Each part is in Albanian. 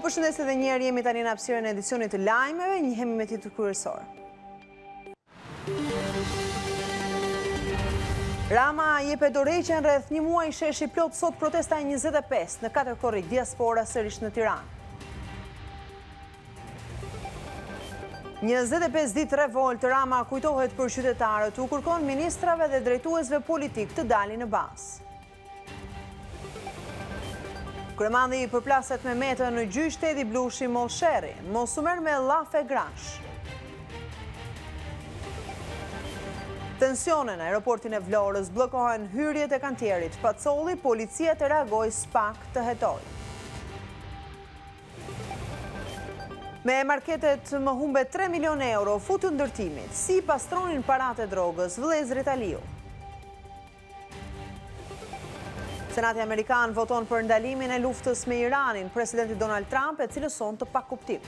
Përshëndetje edhe një herë, jemi tani në hapësirën e edicionit të lajmeve, njihemi me titull kryesor. Rama jep dorëheqjen rreth një muaj sheshi plot sot protesta e 25 në 4 korrik diaspora sërish në Tiranë. 25 ditë revolt, Rama kujtohet për qytetarët, u kërkon ministrave dhe drejtuesve politik të dalin në bazë. Kremandi përplaset me metën në gjyq shteti Blushi Mosheri, mos u merr me llafe grash. Tensione në aeroportin e Vlorës, bllokohen hyrjet e kantierit, Pacolli, policia të reagoj spak të hetoj. Me marketet më humbe 3 milion euro futu ndërtimit, si pastronin paratë e drogës, vëllezërit Aliu. Senati Amerikan voton për ndalimin e luftës me Iranin, presidenti Donald Trump e cilëson të pakuptim.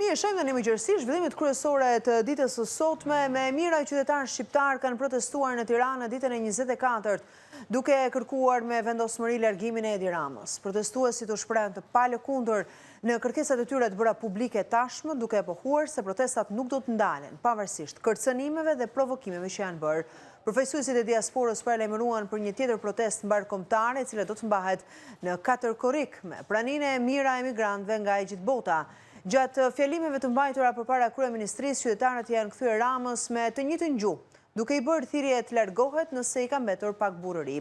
Mirë, shojmë dhe një mëngjeshi, zhvillimet kryesore të ditës së sotme me mijëra qytetarë shqiptar kanë protestuar në Tiranë në ditën e 24-të, duke kërkuar me vendosmëri largimin e Edi Ramës. Protestuesit u shprehen të palëkundër në kërkesat e tyre të bëra publike tashmë, duke pohuar se protestat nuk do të ndalen, pavarësisht kërcënimeve dhe provokimeve që janë bërë. Përfaqësuesit e diasporës paralajmëruan për një tjetër protestë mbarkombëtare, e cila do të mbahet në 4 korrik me praninë e mijëra emigrantëve nga e gjithë bota. Gjatë fjalimeve të mbajtura përpara kryeministrisë, qytetarët janë kthyer Ramës me të njëjtën gjuhë, duke i bërë thirrje të largohet nëse i ka mbetur pak burrëri.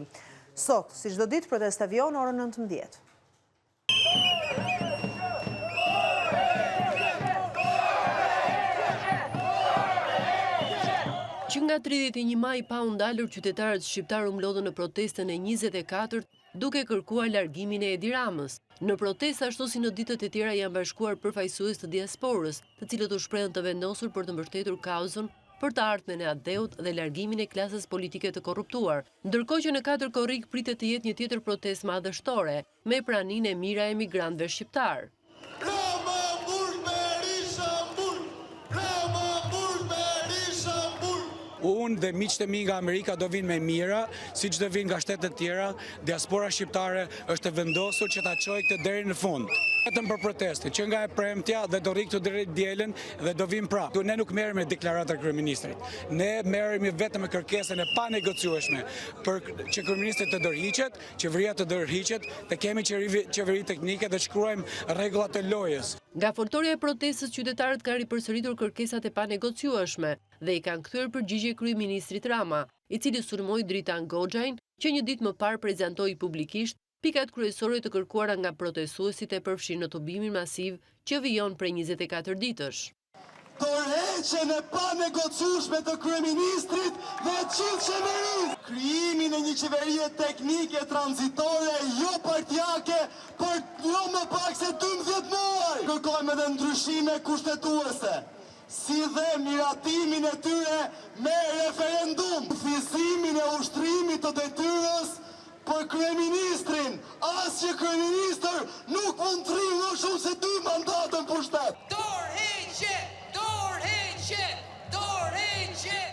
Sot, si çdo ditë, protesta vijon orën 19. Që nga 31 maj pa u ndalur, qytetarët shqiptar u mlodhën në protestën e 24-të duke kërkuar largimin e Edi Ramës. Në protestë, ashtu si në ditët e tjera, janë bashkuar përfaqësues të diasporës, të cilët u shprehen të vendosur për të mbështetur kauzën për të ardhmen e adeut dhe largimin e klasës politike të korruptuar. Ndërkohë që në 4 korrik pritet të jetë një tjetër protestë madhështore me praninë e mijëra emigrantëve shqiptar. Unë dhe miqtë e mi nga Amerika do vinë me mira, si që do vinë nga shtetet tjera, diaspora shqiptare është vendosur që ta çojë këtë deri në fund. Vetëm për proteste, që nga e premtja dhe do rikë të drejt dielën dhe do vinë prapë. Ne nuk merrem me deklaratat e kryeministrit. Ne merremi vetëm me kërkesën e panegociueshme për që kryeministri të ndërhiqet, qeveria të ndërhiqet, dhe kemi qeveri teknike dhe shkruajmë rregullat e lojës. Nga foltorja e protestës, qytetarët kanë ripërsëritur kërkesat e panegociueshme dhe i kanë kthyer përgjigje kryeministrit Rama, i cili sulmoi Dritan Goxhajn, që një ditë më parë prezantoi publikisht pikat kryesore të kërkuara nga protestuesit e përfshirë në tubimin masiv që vijon prej 24 ditësh. Tërheqjen e panegociueshme të kryeministrit dhe gjithë qeverisë. Krijimin e një qeverie teknike tranzitore jo partijake për jo më pak se 12 muaj. Kërkojmë edhe ndryshime kushtetuese, si dhe miratimin e tyre me referendum, fizimin e ushtrimit të detyrës për kryeministrin, as që kryeministër nuk mund të rrinë më shumë se 2 mandatën pushtet.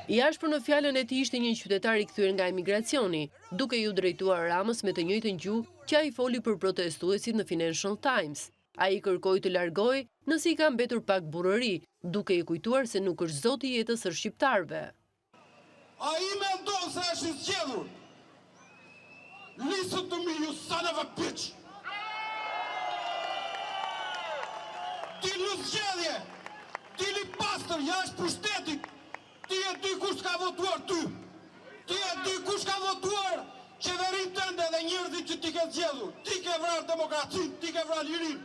Jashtë në fjalën e tij ishte një qytetar i kthyer nga emigracioni, duke ju drejtuar Ramës me të njëjtën gjuhë që ai foli për protestuesit në Financial Times. Ai kërkoi të largojë nëse i ka mbetur pak burrëri, duke i kujtuar se nuk është zoti i jetës së shqiptarëve. Ai mendon se është i zgjedhur. Listen to me, you son of a bitch. Ti zgjedhje, ti li pastër jashtë pushtetit. Ti e di kush ka votuar ty. Ti e di kush ka votuar qeverinë tënde dhe njerëzit që ti ke zgjedhur. Ti ke vrarë demokracinë, ti ke vrarë lirinë.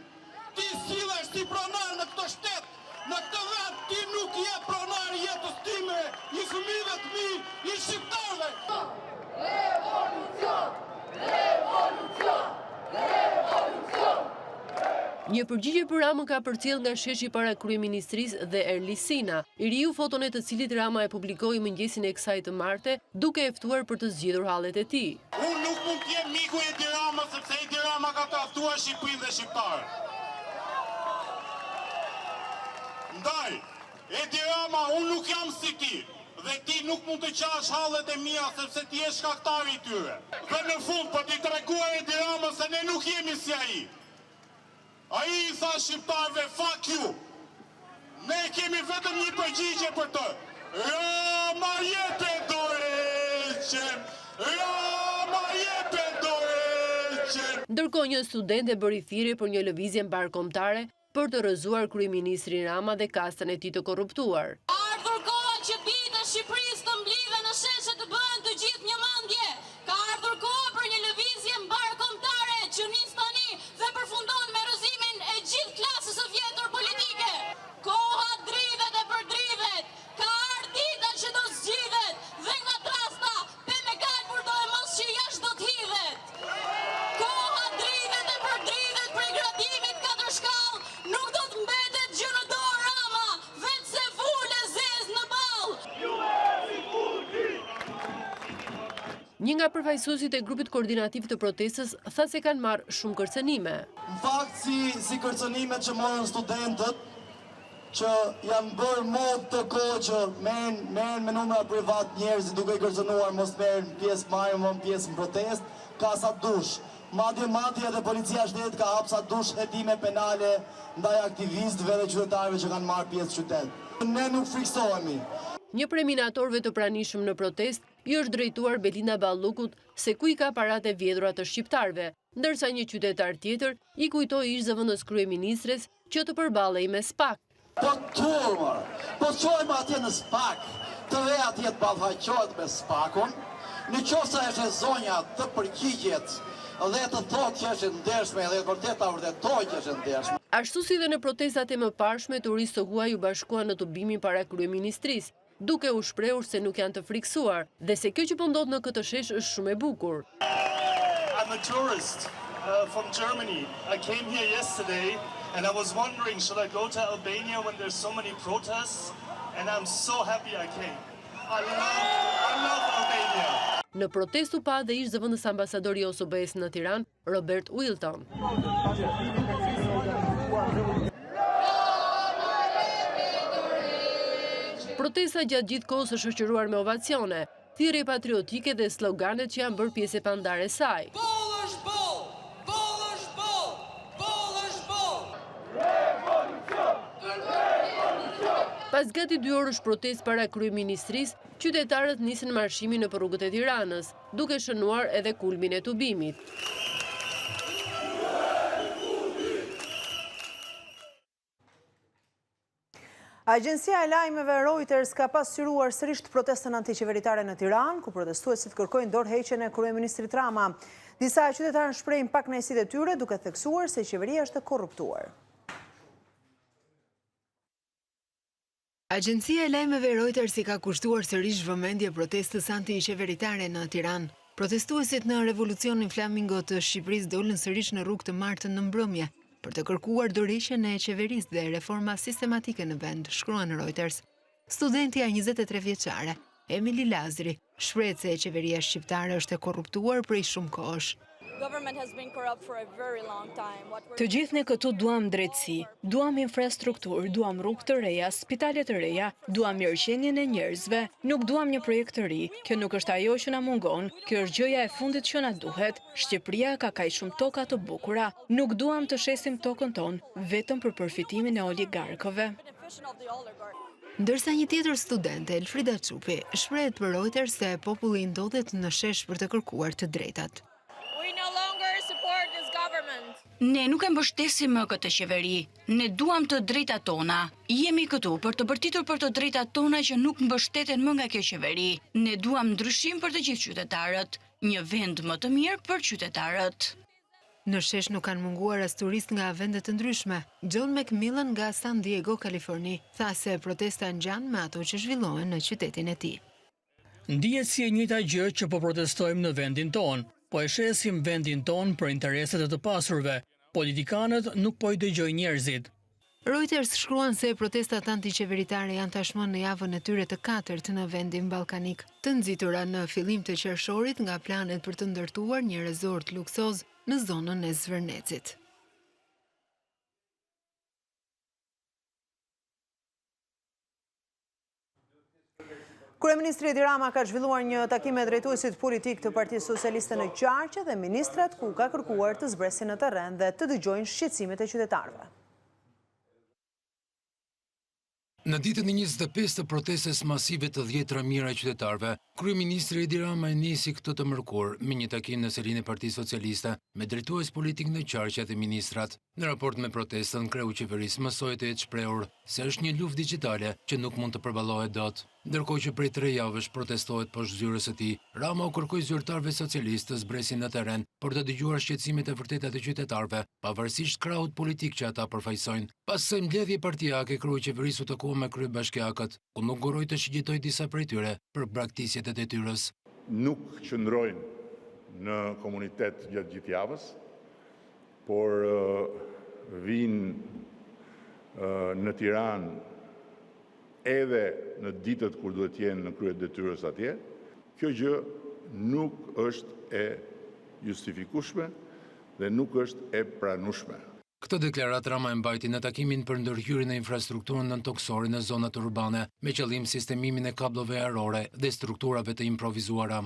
Ti sillesh si pronar në këtë shtet, në këtë vend, ti nuk je pronar i jetës time, i fëmijëve të mi, i shqiptarëve. Revolucion! Revolucion! Revolucion! Një përgjigje për Ramën ka përcjell nga sheshi para kryeministrisë dhe Erlisina, i riu foton e të cilit Rama e publikoi mëngjesin e kësaj të marte, duke e ftuar për të zgjidhur hallet e tij. Unë nuk mund të jem miku i Edi Ramës, sepse Edi Rama ka tradhtuar Shqipërinë dhe shqiptarët. Ndaj, Edi Rama, unë nuk jam si ti, dhe ti nuk mund të qash hallet e mia sepse ti je shkaktari i tyre. Dhe në fund po ti treguar Edi Ramës se ne nuk jemi si ai. Ai i tha shqiptarëve fuck you. Ne kemi vetëm një përgjigje për të. Rama jepe dorëqen. Rama jepe dorëqen. Ndërkohë një studente bëri thirrje për një lëvizje mbarkombëtare për të rrëzuar kryeministrin Rama dhe kastën e tij të korruptuar. Ardhur koha që bijtë e Shqipërisë të mblidhen në sheshe të bëhen të gjithë një mendje. Ka ardhur koha për një lëvizje mbarkombëtare që nis tani dhe përfundon me rrëzimin e gjithë klasës së vjetër politike. Koha drivet e përdrivet. Ka ardhur dita që do zgjidhet dhe nga trasta pe me galpur do e mos që jashtë do t'hidhet. Koha drivet e përdrivet për gradimit 4 shkallë nuk do të mbetet gjë në dorë Rama, vetë se vule zez në ball. Një nga përfaqësuesit e grupit koordinativ të protestës tha se kanë marrë shumë kërcënime. Në fakt si kërcënimet që morën studentët, që janë bërë mod të kohë që merren me numra privat njerëz duke i kërcënuar mos merren pjesë pjesë në protestë, ka sa dush. Madje edhe policia e shtetit ka hap sa dush hetime penale ndaj aktivistëve dhe qytetarëve që kanë marrë pjesë në qytet. Ne nuk friksohemi. Një prej minatorëve të pranishëm në protest i është drejtuar Belinda Ballukut se ku i ka paratë e vjedhura të shqiptarëve, ndërsa një qytetar tjetër i kujtoi ish-zëvendës kryeministres që të përballej me SPAK. Po turmër, po qojmë atje në SPAK, të dhe atje të ballfaqohet me SPAK-un, në qoftë është zonja të përgjigjet dhe të thotë që është ndershme dhe vërtet ta vërtetoj që është ndershme. Ashtu si dhe në protestat e mëparshme, turistë të huaj u bashkuan në tubimin para kryeministrisë, duke u shprehur se nuk janë të friksuar dhe se kjo që po ndodh në këtë shesh është shumë e bukur. I'm a tourist from Germany. I came here yesterday and I was wondering should I go to Albania when there's so many protests, and I'm so happy I came. I love Albania. Në protestu pa dhe ish-zëvendës ambasadori i OSBE-s në Tiranë, Robert Wilton. Protesta gjatë gjithë kohës është shoqëruar me ovacione, thirrje patriotike dhe sloganet që janë bërë pjesë e pandare saj. Boll është boll! Boll është boll! Boll është boll! Pas gati 2 orësh protestë para kryeministrisë, qytetarët nisën marshimin nëpër rrugët e Tiranës, duke shënuar edhe kulmin e tubimit. Agjencia e lajmeve Reuters ka pasqyruar sërish protestën antiqeveritare në Tiranë, ku protestuesit kërkojnë dorëheqjen e kryeministrit Rama. Disa qytetarë shprehin pakënaqësitë e tyre duke theksuar se qeveria është e korruptuar. Agjencia e lajmeve Reuters i ka kushtuar sërish vëmendje protestës antiqeveritare në Tiranë. Protestuesit në revolucionin flamingo të Shqipërisë dolën sërish në rrugë të martën në mbrëmje për të kërkuar dorëheqjen e qeverisë dhe reforma sistematike në vend, shkruan Reuters. Studentja 23 vjeçare, Emily Lazri, shpreh se qeveria shqiptare është e korruptuar prej shumë kohësh. Të gjithë ne këtu duam drejtësi, duam infrastrukturë, duam rrugë të reja, spitale të reja, duam mirëqenien e njerëzve, nuk duam një projekt të ri, kjo nuk është ajo që na mungon, kjo është gjëja e fundit që na duhet, Shqipëria ka kaq shumë toka të bukura, nuk duam të shesim tokën tonë vetëm për përfitimin e oligarkëve. Ndërsa një tjetër studente, Elfrida Çupi, shprehet për Reuters se populli ndodhet në shesh për të kërkuar të drejtat. Ne nuk e mbështesim më këtë qeveri. Ne duam të drejtat tona. Jemi këtu për të bërtitur për të drejtat tona që nuk mbështeten më nga kjo qeveri. Ne duam ndryshim për të gjithë qytetarët, një vend më të mirë për qytetarët. Në shesh nuk kanë munguar as turist nga vende të ndryshme. John McMillan nga San Diego, Kaliforni, tha se protesta ngjan me ato që zhvillohen në qytetin e tij. Ndihet si e njëjta gjë që po protestojmë në vendin ton, po e shesim vendin ton për interesat e të pasurve. Politikanët nuk po i dëgjojnë njerëzit. Reuters shkruan se protestat antiqeveritare janë tashmë në javën e tyre të 4 në vendin ballkanik, të nxitura në fillim të qershorit nga planet për të ndërtuar një resort luksoz në zonën e Zvërnecit. Kryeministri Edi Rama ka zhvilluar një takim me drejtuesit politik të Partisë Socialiste në Qarqe dhe ministrat ku ka kërkuar të zbresin në terren dhe të dëgjojnë shqetësimet e qytetarëve. Në ditën e 25 të protestës masive të 10 mijëra qytetarëve, Kryeministri Edi Rama e nisi këtë të mërkur me një takim në selinë e Partisë Socialiste me drejtues politik në Qarqe dhe ministrat. Në raport me protestën, kreu qeverisë mësoi të jetë shprehur se është një luftë digjitale që nuk mund të përballohet dot. Ndërkohë që prej 3 javësh protestohet poshtë zyrës së tij, Rama u kërkoi zyrtarëve socialistë të zbresin në terren për të dëgjuar shqetësimet e vërteta të qytetarëve, pavarësisht krahut politik që ata përfaqësojnë. Pas së mbledhje partijake, kreu qeverisë u takua me kryebashkiakët, ku nuk nguroi të shigjetoj disa prej tyre për braktisjet e detyrës. Nuk qëndrojnë në komunitet gjatë gjithë javës, por vinë në Tiranë edhe në ditët kur duhet jenë në krye detyrës atje. Kjo gjë nuk është e justifikueshme dhe nuk është e pranueshme. Këtë deklarat Rama e mbajti në takimin për ndërhyrjen e infrastrukturën nëntoksore në zonat urbane, me qëllim sistemimin e kablove ajrore dhe strukturave të improvizuara.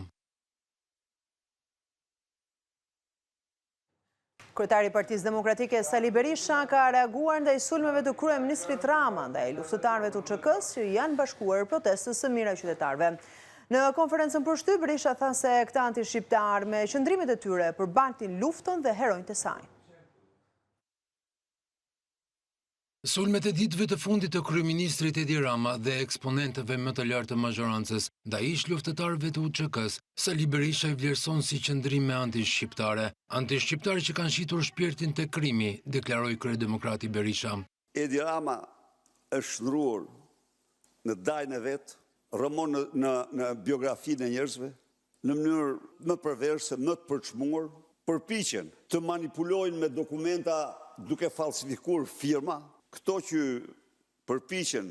Kryetari i Partisë Demokratike Sali Berisha ka reaguar ndaj sulmeve të kryeministrit Rama ndaj luftëtarëve të UÇK-s që janë bashkuar protestës së mira qytetarëve. Në konferencën për shtyp, Berisha tha se këta anti-shqiptarë me qëndrimet e tyre përbaltin luftën dhe heronjtë e saj. Sulmet e ditëve të fundit të kryeministrit Edi Rama dhe eksponentëve më të lartë të mazhorancës ndaj ish luftëtarëve të UÇK-s, Sali Berisha i vlerëson si qëndrime anti-shqiptare. Anti-shqiptare që kanë shitur shpirtin te krimi, deklaroi kryedemokrati Berisha. Edi Rama është shndruar në dajën e vet, rrëmon në biografinë e njerëzve, në mënyrë më perverse, më të përçmuar, përpiqen të manipulojnë me dokumenta duke falsifikuar firma. Këto që përpiqen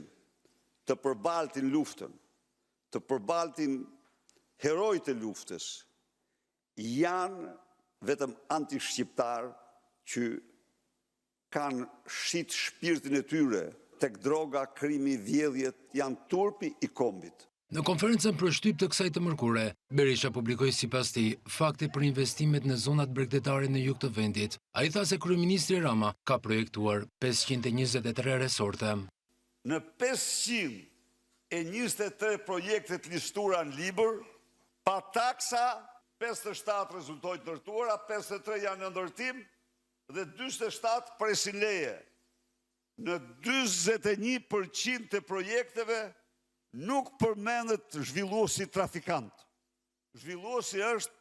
të përbaltin luftën, të përbaltin herojtë e luftës, janë vetëm anti-shqiptarë që kanë shit shpirtin e tyre tek droga, krimi, vjedhjet, janë turpi i kombit. Në konferencën për shtyp të kësaj të mërkure, Berisha publikoi sipas tij fakte për investimet në zonat bregdetare në jug të vendit. Ai tha se kryeministri Rama ka projektuar 523 resorte. Në 523 projektet listuara në libër, pa taksa 57 rezultojnë të ndërtuara, 53 janë në ndërtim dhe 47 presin leje. Në 41% të projekteve nuk përmendet zhvilluesi trafikant. Zhvilluesi është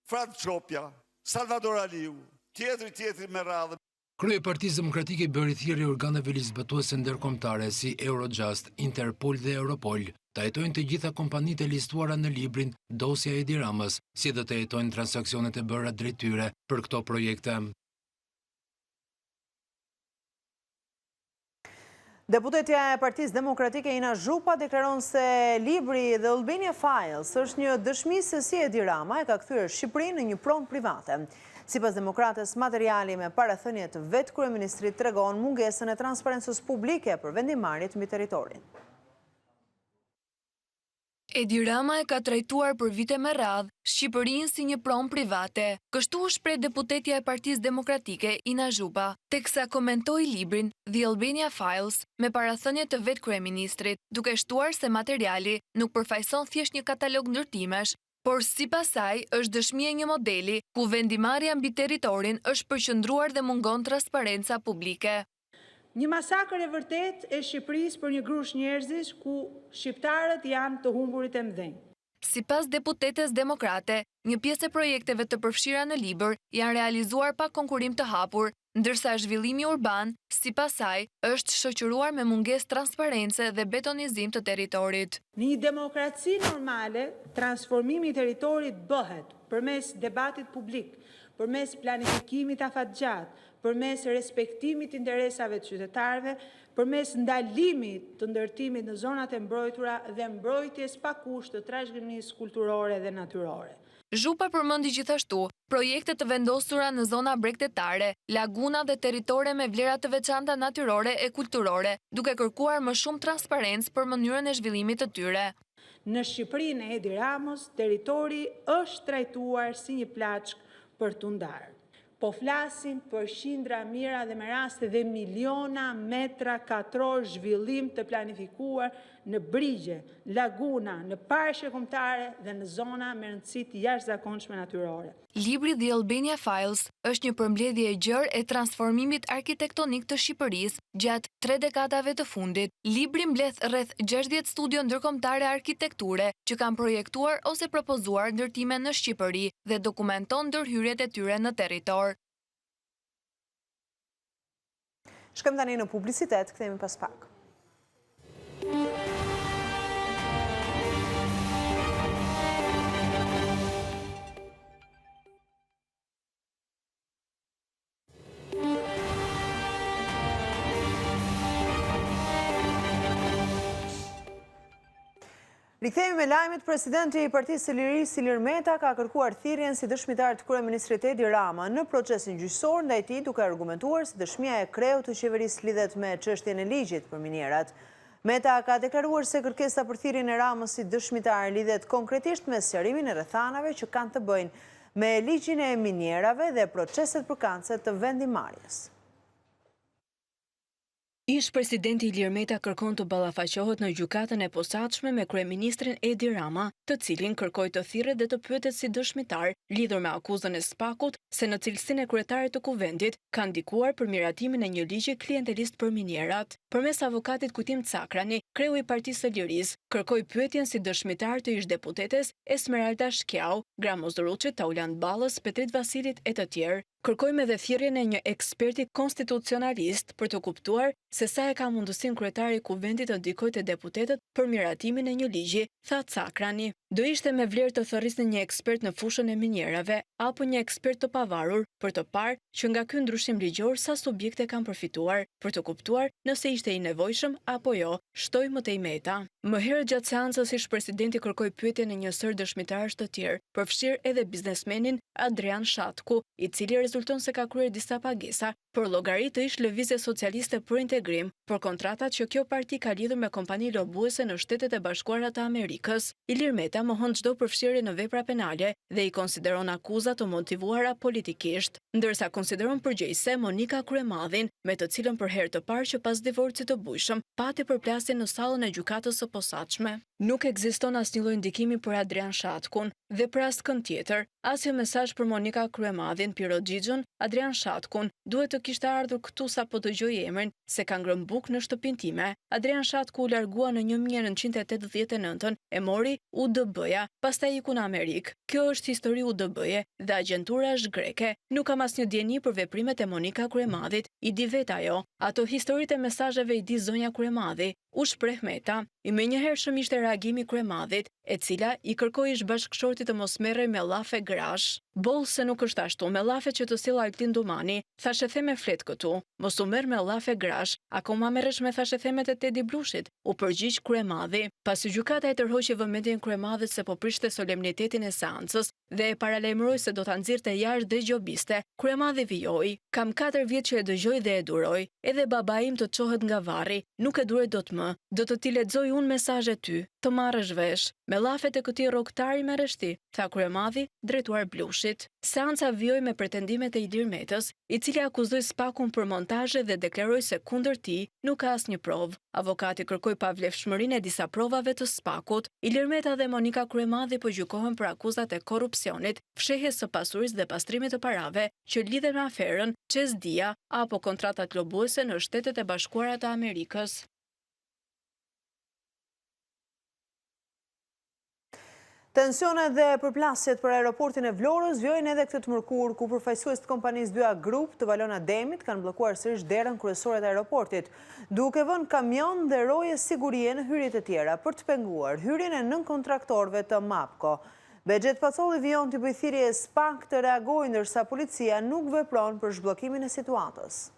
Frans Çopja, Salvador Aliu, tjetri me radhë. Krye Partisë Demokratike bëri thirrje organeve ligjbëtuese ndërkombëtare si Eurojust, Interpol dhe Europol të hetojnë të gjitha kompanitë e listuara në librin Dosja e Edi Ramës, si dhe të hetojnë transaksionet e bëra drejt tyre për këto projekte. Deputetja e Partisë Demokratike Ina Zhupa deklaron se libri The Albania Files është një dëshmi se si Edi Rama e ka kthyer Shqipërinë në një pronë private. Sipas demokratës, materiali me parathënie të vetë kryeministrit tregon mungesën e transparencës publike për vendimarrjet mbi territorin. Edi Rama e ka trajtuar për vite me radhë Shqipërinë si një pronë private. Kështu u shpreh deputetja e Partisë Demokratike Ina Zhupa, teksa komentoi librin The Albania Files me parathënie të vetë kryeministrit, duke shtuar se materiali nuk përfaqëson thjesht një katalog ndërtimesh, por sipas saj është dëshmi e një modeli ku vendimarrja mbi territorin është përqendruar dhe mungon transparenca publike. Një masakër e vërtet e Shqipërisë për një grush njerëzish ku shqiptarët janë të humburit e mdhenj. Sipas deputetes demokrate, një pjesë e projekteve të përfshira në libër janë realizuar pa konkurim të hapur, ndërsa zhvillimi urban, sipas saj, është shoqëruar me mungesë transparence dhe betonizim të territorit. Në një demokraci normale, transformimi i territorit bëhet përmes debatit publik, përmes planifikimit afatgjat, përmes respektimit interesave të qytetarëve, përmes ndalimit të ndërtimit në zonat e mbrojtura dhe mbrojtjes pa kusht të trashëgimisë kulturore dhe natyrore. Zhupa përmendi gjithashtu projekte të vendosura në zona bregdetare, laguna dhe territore me vlera të veçanta natyrore e kulturore, duke kërkuar më shumë transparencë për mënyrën e zhvillimit të tyre. Në Shqipërinë e Edi Ramës, territori është trajtuar si një plaçk për t'u ndarë. Po flasim për qindra mira dhe me raste dhe miliona metra katror zhvillim të planifikuar në brigje, laguna, në parqe kombëtare dhe në zona me rëndësi të jashtëzakonshme natyrore. Libri The Albania Files është një përmbledhje e gjerë e transformimit arkitektonik të Shqipërisë gjatë 3 dekadave të fundit. Libri mbledh rreth 60 studio ndërkombëtare arkitekture që kanë projektuar ose propozuar ndërtime në Shqipëri dhe dokumenton ndërhyrjet e tyre në territor. Shkojmë tani në publicitet, kthehemi pas pak. Rikthehemi me lajmet. Presidenti i Partisë së Lirisë Ilir Meta ka kërkuar thirrjen si dëshmitar të kryeministrit Edi Rama në procesin gjyqësor ndaj tij, duke argumentuar se dëshmia e kreut të qeverisë lidhet me çështjen e ligjit për minierat. Meta ka deklaruar se kërkesa për thirrjen e Ramës si dëshmitar lidhet konkretisht me sqarimin e rrethanave që kanë të bëjnë me ligjin e minierave dhe proceset përkatëse të vendimarrjes. Ish presidenti Ilir Meta kërkon të ballafaqohet në gjykatën e posaçme me kryeministrin Edi Rama, të cilin kërkoi të thirret dhe të pyetet si dëshmitar lidhur me akuzën e SPAK-ut se në cilësinë e kryetarit të kuvendit ka ndikuar për miratimin e një ligji klientelist për minierat. Përmes avokatit Kujtim Cakrani, kreu i Partisë së Lirisë kërkoi pyetjen si dëshmitar të ish deputetes Esmeralda Shkjau, Gramos Dorruçit, Tauland Ballës, Petrit Vasilit e të tjerë. Kërkojmë edhe thirrjen e një eksperti konstitucionalist për të kuptuar se sa e ka mundësinë kryetari i kuvendit të ndikojë te deputetët për miratimin e një ligji, tha Cakrani. Do ishte me vlerë të thërrisnin një ekspert në fushën e minierave apo një ekspert të pavarur për të parë që nga ky ndryshim ligjor sa subjekte kanë përfituar, për të kuptuar nëse ishte i nevojshëm apo jo, shtoi mëtej Meta. Më herët gjatë seancës ish presidenti kërkoi pyetjen e një sër dëshmitarësh të tjerë, përfshirë edhe biznesmenin Adrian Shatku, i cili rezulton se ka kryer disa pagesa për llogari të ish Lëvizje Socialiste për Integrim për kontratat që kjo parti ka lidhur me kompani lobuese në Shtetet e Bashkuara të Amerikës. Ilir Meta mohon çdo përfshirje në vepra penale dhe i konsideron akuzat të motivuara politikisht, ndërsa konsideron përgjegjëse Monika Kryemadhin, me të cilën për herë të parë që pas divorcit të bujshëm pati përplasje në sallën e gjykatës së posaçme. Nuk ekziston asnjë lloj ndikimi për Adrian Shatkun dhe për askënd tjetër, as një mesazh për Monika Kryemadhin, Piro Xhixhën, Adrian Shatkun duhet të kishte ardhur këtu sapo dëgjoi emrin se ka ngrënë bukë në shtëpinë time. Adrian Shatku u largua në 1989 e mori UDB-ja, pastaj iku në Amerikë. Kjo është histori UDB-je dhe agjentura është greke. Nuk kam asnjë dieni për veprimet e Monika Kryemadhit, i di vetë ajo. Ato historitë e mesazheve i di zonja Kryemadhi. U shpreh Meta. I menjëhershëm ishte reagimi Kryemadhit, e cila i kërkoi ish bashkëshortit të mos merrej me llafe grash. Boll se nuk është ashtu, me llafe që të sill Altin Dumani, thashë the me flet këtu. Mos u merr me llafe grash, akoma merresh me thashë themet e Tedi Blushit, u përgjigj Kryemadhi. Pasi gjykata e tërhoqi vëmendjen Kryemadhit se po prishte solemnitetin e seancës dhe e paralajmëroi se do ta nxirrte jashtë dhe gjobiste, Kryemadhi vijoi. Kam 4 vjet që e dëgjoj dhe e duroj. Edhe baba im të çohet nga varri, nuk e duroj dot më. Do të t'i lexoj unë mesazhet ty, të marrësh vesh. Me llafet e këtij rrogtari merresh ti, tha Kryemadhi, drejtuar Blushit. Seanca vijoi me pretendimet e Ilir Metës, i cili akuzoi SPAK-un për montazhe dhe deklaroi se kundër tij nuk ka asnjë provë. Avokati kërkoi pavlefshmërinë e disa provave të SPAK-ut. Ilir Meta dhe Monika Kryemadhi po gjykohen për akuzat e korrupsionit, fshehjes së pasurisë dhe pastrimit të parave që lidhen me aferën Çesdia apo kontratat lobuese në Shtetet e Bashkuara të Amerikës. Tensionet dhe përplasjet për aeroportin e Vlorës vjojnë edhe këtë të mërkur, ku përfaqësues të kompanisë 2A Group të Valona Demit kanë bllokuar sërish derën kryesore të aeroportit, duke vënë kamion dhe roje sigurie në hyrjet e tjera për të penguar hyrjen e nënkontraktorëve të MAPCO. Bexhet Pacolli vijon të bëjë thirrje SPAK të reagojë, ndërsa policia nuk vepron për zhbllokimin e situatës.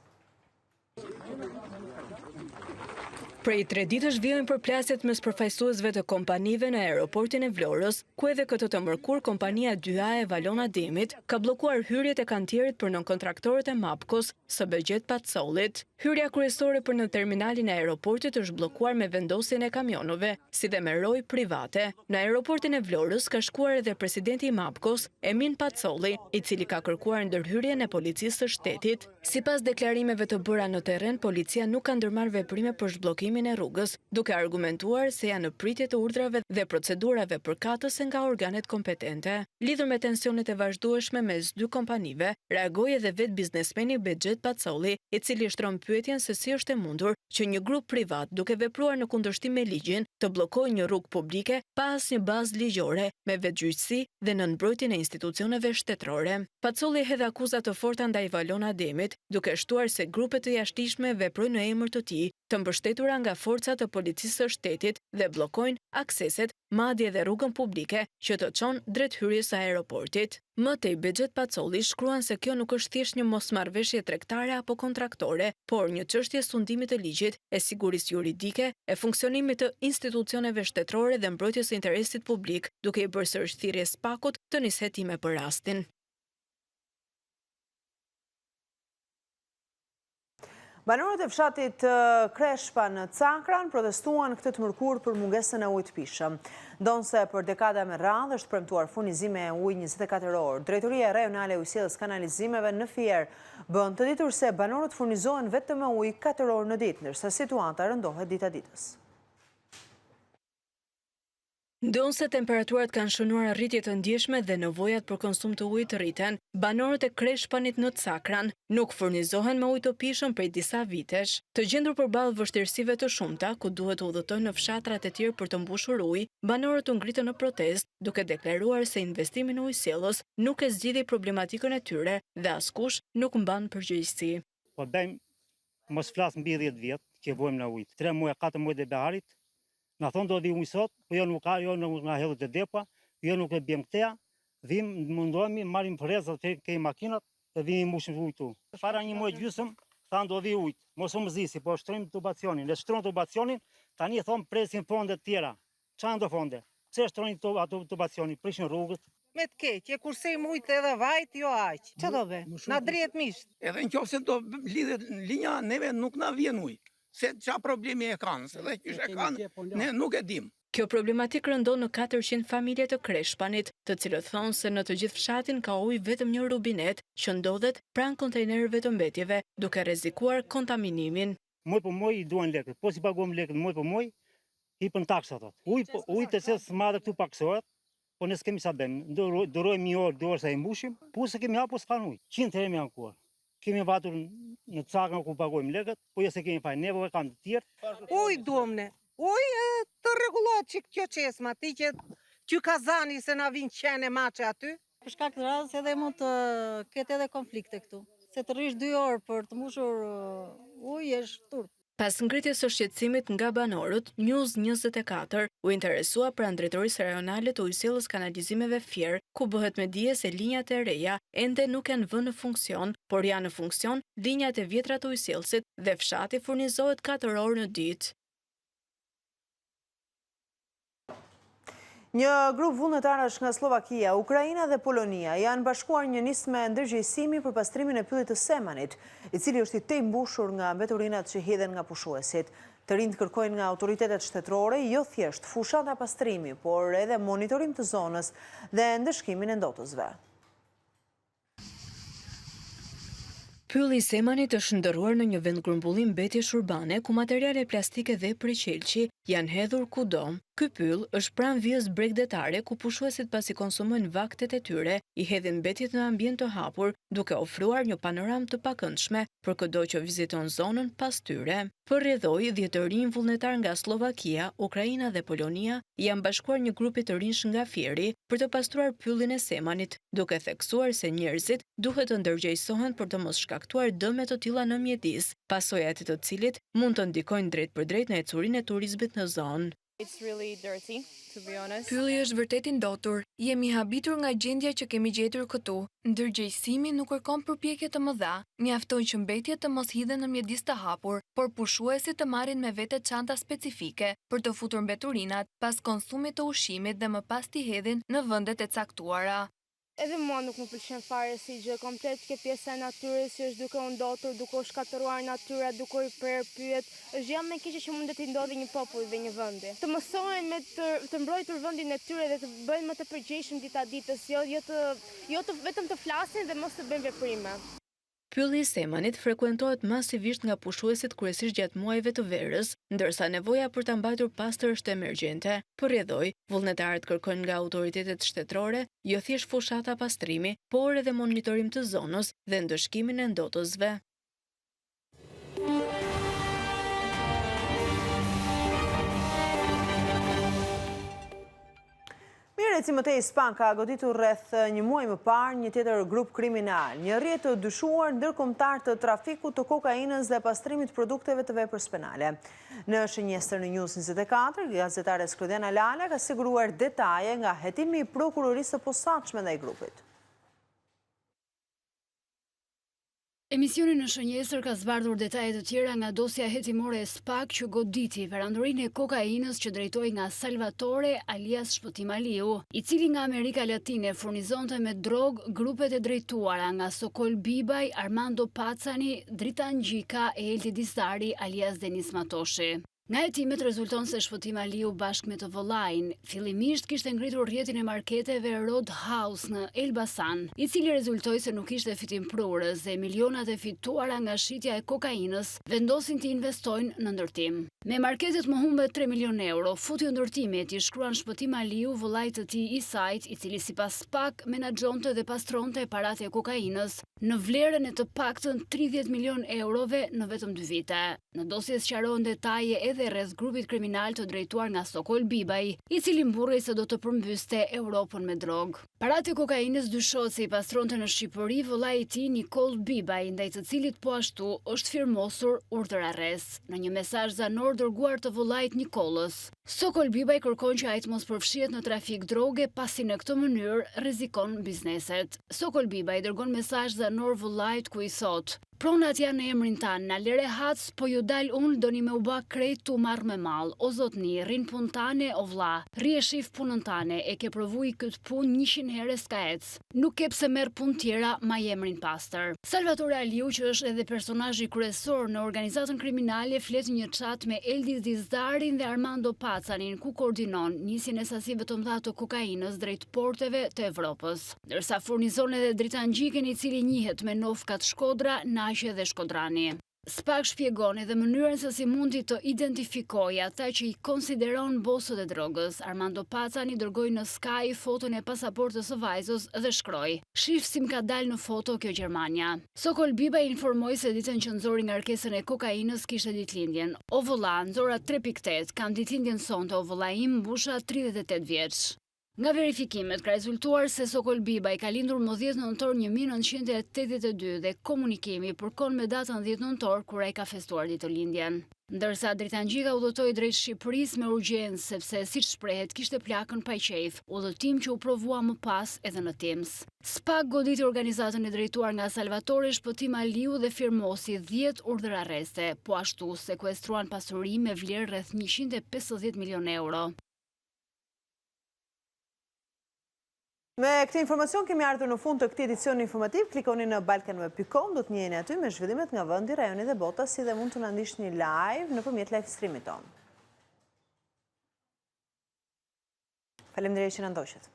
Prej 3 ditësh vijojnë përplasjet mes përfaqësuesve të kompanive në aeroportin e Vlorës, ku edhe këtë të mërkur kompania 2A e Valona Demit ka bllokuar hyrjet e kantierit për nënkontraktorët e MAPCO-s së Bexhet Pacollit. Hyrja kryesore për në terminalin e aeroportit është bllokuar me vendosjen e kamionove, si dhe me roj private. Në aeroportin e Vlorës ka shkuar edhe presidenti i MAPCO-s, Emin Pacolli, i cili ka kërkuar ndërhyrjen e policisë së shtetit. Sipas deklarimeve të bëra në terren, policia nuk ka ndërmarrë veprime për zhbllokimin e rrugës, duke argumentuar se janë në pritje të urdhrave dhe procedurave përkatëse nga organet kompetente. Lidhur me tensionet e vazhdueshme mes dy kompanive, reagoi edhe vetë biznesmeni Bexhet Pacolli, i cili shtron pyetjen se si është e mundur që një grup privat, duke vepruar në kundërshtim me ligjin, të bllokojë një rrugë publike pa asnjë bazë ligjore, me vetgjyqësi dhe në mbrojtjen e institucioneve shtetërore. Pacolli hedh akuza të forta ndaj Valon Ademit, duke shtuar se grupe të jashtëligjshme veprojnë në emër të tij, të mbështetura nga forcat të policisë së shtetit dhe bllokojnë akseset, madje edhe rrugën publike që të çon drejt hyrjes së aeroportit. Më tej Bexhet Pacolli shkruan se kjo nuk është thjesht një mosmarrëveshje tregtare apo kontraktore, por një çështje sundimit të ligjit, e sigurisë juridike, e funksionimit të institucioneve shtetërore dhe mbrojtjes së interesit publik, duke i bërë sërish thirrje SPAK-ut të nisë hetime për rastin. Banorët e fshatit Kreshpa në Cakran protestuan këtë të mërkur për mungesën e ujit pishëm. Ndonse për dekada me radhë është premtuar furnizime e ujit 24 orë. Drejtoria Rajonale e Ujësillës Kanalizimeve në Fier bën të ditur se banorët furnizohen vetëm me ujë 4 orë në ditë, ndërsa situata rëndohet dita ditës. Ndonse temperaturat kanë shënuar rritje të ndjeshme dhe nevojat për konsum të ujit rriten, banorët e Kreshpanit në Cakran nuk furnizohen me ujë të pishëm prej disa vitesh. Të gjendur përballë vështirësive të shumta, ku duhet të udhëtojnë në fshatrat e tjerë për të mbushur ujë, banorët u ngritën në protestë, duke deklaruar se investimi në ujësjellës nuk e zgjidhi problematikën e tyre dhe askush nuk mban përgjegjësi. Po bëjmë mos flas mbi 10 vjet që vojmë në ujë. 3 muaj, 4 muaj të beharit. Na thonë do vi ujë sot, po jo nuk ka, jo nuk nga hedhët e depa, jo nuk e bjem këteja, vim mundohemi, marim frezat që kej makinat, dhe vim mushim ujë tu. Para një muaj gjysëm, thanë do vi ujtë, mos u mëzisi, po shtrojmë tubacionin, le shtrojmë tubacionin, tani thonë presin fondet tjera. Qa ndo fonde? Pse shtrojnë ato tubacionin, prishin rrugët? Me të keqje, kurse i mujtë edhe vajt, jo aq. Që do be? Na drijet misht. Edhe në qofë se do lidhet linja, neve nuk na vjen ujë. Se qa problemi e kanë, se dhe kështë e kanë, ne nuk e dim. Kjo problematik rëndon në 400 familje të Kreshpanit, të cilët thonë se në të gjithë fshatin ka ujë vetëm një rubinet që ndodhet pranë kontejnerëve të mbetjeve, duke rrezikuar kontaminimin. Muaj për muaj i duan lekët, po si paguam lekët muaj për muaj, hipën taksa ato. Ujë të cilës madhe këtu paksohet, po ne s'kemi sa bëjmë, durojmë një orë, 2 orë sa i mbushim, po se kemi hapur s'kan ujë. 100 herë janë kuar. Kemi vatur në Cakran ku pagojmë lekët, po jo se kemi faj nevojë kanë të tjerë. Ujë duam ne. Ujë të rregullohet çik kjo çesma, ti që kazani se na vin qenë maçe aty. Për shkak të radhës edhe mund të ketë edhe konflikte këtu. Se të rrish 2 orë për të mbushur ujë është turp. Pas ngritjes së shqetësimit nga banorët, News 24 u interesua pranë Drejtorisë Rajonale të Ujësillës Kanalizimeve Fier, ku bëhet me dije se linjat e reja ende nuk janë vënë në funksion, por janë në funksion linjat e vjetra të ujësillësit dhe fshati furnizohet 4 orë në ditë. Një grup vullnetarësh nga Slovakia, Ukraina dhe Polonia janë bashkuar një nismë ndërgjegjësimi për pastrimin e pyllit të Semanit, i cili është i tej mbushur nga mbeturinat që hidhen nga pushuesit. Të rinjt kërkojnë nga autoritetet shtetërore jo thjesht fushat e pastrimi, por edhe monitorim të zonës dhe ndëshkimin e ndotësve. Pylli i Semanit është ndërruar në një vend grumbullim mbetjesh urbane ku materiale plastike dhe priqelqi janë hedhur kudo. Ky pyll është pranë vijës bregdetare ku pushuesit pasi konsumojnë vaktet e tyre i hedhin mbetjet në ambient të hapur, duke ofruar një panoramë të pakëndshme për çdo që viziton zonën pas tyre. Për rrjedhoj, 10 të rinj vullnetar nga Slovakia, Ukraina dhe Polonia janë bashkuar një grupi të rinj nga Fieri për të pastruar pyllin e Semanit, duke theksuar se njerëzit duhet të ndërgjegjësohen për të mos shkaktuar dëme të tilla në mjedis, pasojat e të cilit mund të ndikojnë drejt për drejt në ecurinë e turizmit në zonë. Pylli është vërtet i ndotur. Jemi habitur nga gjendja që kemi gjetur këtu. Ndërgjegjësimi nuk kërkon përpjekje të mëdha, mjafton që mbetjet të mos hidhen në mjedis të hapur, por pushuesit të marrin me vete çanta specifike për të futur mbeturinat pas konsumit të ushqimit dhe më pas t'i hedhin në vendet e caktuara. Edhe mua nuk më pëlqen fare si gjë komplet ke pjesa e natyrës që është duke u ndotur, duke u shkatëruar natyra, duke u përpyet. Është gjë më e keqe që mundet të ndodhi një popull dhe një vendi. Të mësohen me të mbrojtur vendin e tyre dhe të bëjnë më të përgjegjshëm dita ditës, jo të vetëm të flasin dhe mos të bëjnë veprime. Pylli i Semanit frekuentohet masivisht nga pushuesit kryesisht gjatë muajve të verës, ndërsa nevoja për ta mbajtur pastër është emergjente. Për rrjedhoj, vullnetarët kërkojnë nga autoritetet shtetërore jo thjesht fushata pastrimi, por edhe monitorim të zonës dhe ndëshkimin e ndotësve. Mirë, si mëtej Span ka goditur rreth një muaj më parë një tjetër grup kriminal, një rrjet të dyshuar ndërkombëtar të trafikut të kokainës dhe pastrimit produkteve të veprës penale. Në shënjestër në News 24, gazetare Sklodiana Lala ka siguruar detaje nga hetimi i prokurorisë së posaçme ndaj grupit. Emisioni në shënjestër ka zbardhur detaje të tjera nga dosja hetimore e SPAK që goditi perandorinë e kokainës që drejtoi nga Salvatore alias Shpëtim Aliu, i cili nga Amerika Latine furnizonte me drogë grupet e drejtuara nga Sokol Bibaj, Armando Pacani, Dritan Gjika e Elti Disari alias Denis Matoshi. Nga hetimet rezulton se Shpëtim Aliu bashkë me të vëllain, fillimisht kishte ngritur rrjetin e marketeve Roadhouse në Elbasan, i cili rezultoi se nuk ishte fitimprurës dhe milionat e fituara nga shitja e kokainës vendosin të investojnë në ndërtim. Me marketet më humbe 3 milion euro, futi ndërtimit i shkruan Shpëtim Aliu vëllait të tij Isait, i cili sipas SPAK menaxhonte dhe pastronte paratë e kokainës në vlerën e të paktën 30 milion eurove në vetëm 2 vite. Në dosje sqarohen detaje edhe rreth grupit kriminal të drejtuar nga Sokol Bibaj, i cili mburrej se do të përmbyste Europën me drogë. Paratë e kokainës dyshohet se i pastronte në Shqipëri vëllai i tij Nikol Bibaj, ndaj të cilit po ashtu është firmosur urdhër arrest. Në një mesazh zanor dërguar të vëllait Nikolës, Sokol Bibaj kërkon që ai të mos përfshihet në trafik droge, pasi në këtë mënyrë rrezikon bizneset. Sokol Bibaj dërgon mesazh zanor vëllait ku i thotë: "Pronat janë në emrin tanë, na lere hac, po ju dal unë doni me u bë krejt tu marr me mall. O zotni, rrin punë tane o vlla. Rri e shif punën tane, e ke provuj këtë punë 100 herë s'ka ec. Nuk ke pse merr punë tjera, ma emrin pastër." Salvatore Aliu, që është edhe personazhi kryesor në organizatën kriminale, flet një chat me Eldis Dizdarin dhe Armando Pacanin, ku koordinon nisjen e sasive të mëdha të kokainës drejt porteve të Evropës. Ndërsa furnizon edhe Dritan Gjiken, i cili njihet me nofkat Shkodra, Naqe dhe Shkodrani. SPAK shpjegon edhe mënyrën se si mundi të identifikojë ata që i konsideron bosët e drogës. Armando Pacani dërgoi në Sky foton e pasaportës së vajzës dhe shkroi: "Shif si më ka dalë në foto kjo Gjermania." Sokol Biba informoi se ditën që nxori ngarkesën e kokainës kishte ditëlindjen. "O vëlla, nxora 3.8, kam ditëlindjen sonte o vëlla im, mbusha 38 vjeç." Nga verifikimet ka rezultuar se Sokol Bibaj ka lindur më 10 nëntor 1982 dhe komunikimi përkon me datën 10 nëntor kur ai ka festuar ditëlindjen. Ndërsa Dritan Gjika udhëtoi drejt Shqipërisë me urgjencë sepse siç shprehet kishte plakën pa qejf, udhëtim që u provua më pas edhe në Tims. SPAK goditi organizatën e drejtuar nga Salvatore Shpëtim Aliu dhe firmosi 10 urdhër arreste, po ashtu sekuestruan pasuri me vlerë rreth 150 milion euro. Me këtë informacion kemi ardhur në fund të këtij edicioni informativ. Klikoni në balkanweb.com, do të njiheni aty me zhvillimet nga vendi, rajoni dhe bota, si dhe mund të na ndiqni live nëpërmjet live streamit ton. Faleminderit që na ndoqët.